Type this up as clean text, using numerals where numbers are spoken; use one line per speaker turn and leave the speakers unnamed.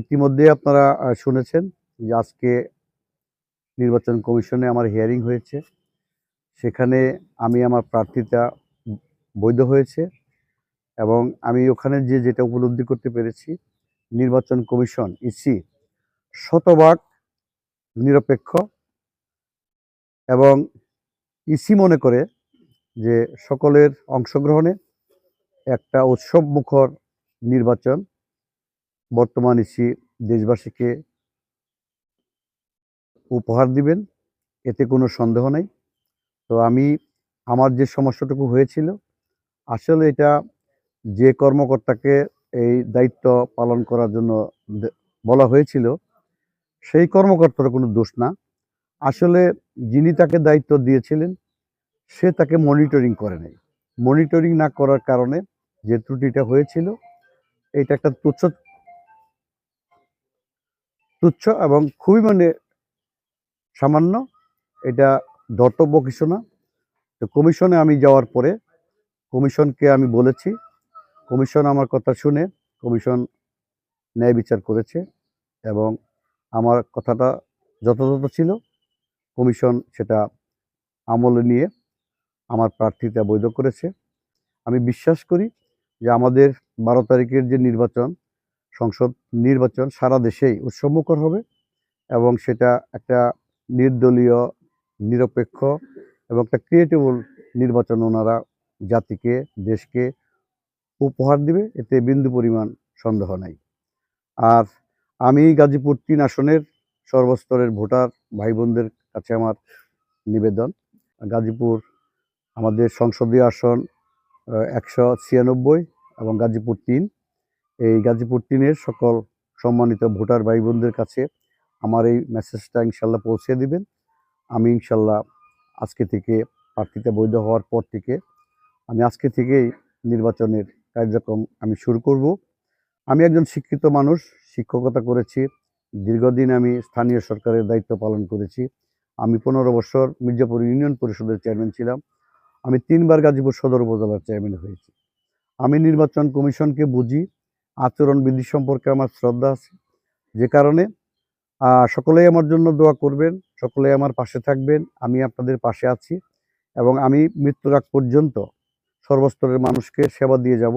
ইতিমধ্যে আপনারা শুনেছেন যে আজকে নির্বাচন কমিশনে আমার হিয়ারিং হয়েছে। সেখানে আমি আমার প্রার্থিতা বৈধ হয়েছে এবং আমি ওখানে যেটা উপলব্ধি করতে পেরেছি, নির্বাচন কমিশন ইসি শতভাগ নিরপেক্ষ এবং ইসি মনে করে যে সকলের অংশগ্রহণে একটা উৎসবমুখর নির্বাচন বর্তমান ইসি দেশবাসীকে উপহার দিবেন, এতে কোনো সন্দেহ নাই। তো আমার যে সমস্যাটুকু হয়েছিল, আসলে এটা যে কর্মকর্তাকে এই দায়িত্ব পালন করার জন্য বলা হয়েছিল, সেই কর্মকর্তার কোনো দোষ না। আসলে যিনি তাকে দায়িত্ব দিয়েছিলেন, সে তাকে মনিটরিং করে নাই। মনিটরিং না করার কারণে যে ত্রুটিটা হয়েছিল, এটা একটা তুচ্ছ এবং খুবই সামান্য, এটা ধর্তব্য কিছু না। তো কমিশনে আমি যাওয়ার পরে কমিশনকে আমি বলেছি, কমিশন আমার কথা শুনে কমিশন ন্যায় বিচার করেছে এবং আমার কথাটা যথাযথ ছিল। কমিশন সেটা আমলে নিয়ে আমার প্রার্থিতা বৈধ করেছে। আমি বিশ্বাস করি যে আমাদের 12 তারিখের যে সংসদ নির্বাচন সারা দেশেই উৎসবমুখর হবে এবং সেটা একটা নির্দলীয়, নিরপেক্ষ এবং একটা ক্রিয়েটেবল নির্বাচন ওনারা জাতিকে, দেশকে উপহার দিবে, এতে বিন্দু পরিমাণ সন্দেহ নাই। আর আমি গাজীপুর 3 আসনের সর্বস্তরের ভোটার ভাই বোনদের কাছে আমার নিবেদন, গাজীপুর আমাদের সংসদীয় আসন 196 এবং গাজীপুর 3, এই গাজীপুর 3-এর সকল সম্মানিত ভোটার ভাই বোনদের কাছে আমার এই মেসেজটা ইনশাল্লাহ পৌঁছে দিবেন। আমি ইনশাল্লাহ আজকে থেকে প্রার্থিতা বৈধ হওয়ার পর থেকে আমি আজকে থেকেই নির্বাচনের কার্যক্রম আমি শুরু করব। আমি একজন শিক্ষিত মানুষ, শিক্ষকতা করেছি, দীর্ঘদিন আমি স্থানীয় সরকারের দায়িত্ব পালন করেছি। আমি 15 বছর মির্জাপুর ইউনিয়ন পরিষদের চেয়ারম্যান ছিলাম। আমি 3 বার গাজীপুর সদর উপজেলার চেয়ারম্যান হয়েছি। আমি নির্বাচন কমিশনকে বুঝি, আচরণবিধি সম্পর্কে আমার শ্রদ্ধা আছে, যে কারণে সকলেই আমার জন্য দোয়া করবেন, সকলেই আমার পাশে থাকবেন। আমি আপনাদের পাশে আছি এবং আমি মৃত্যুর আগ পর্যন্ত সর্বস্তরের মানুষকে সেবা দিয়ে যাব।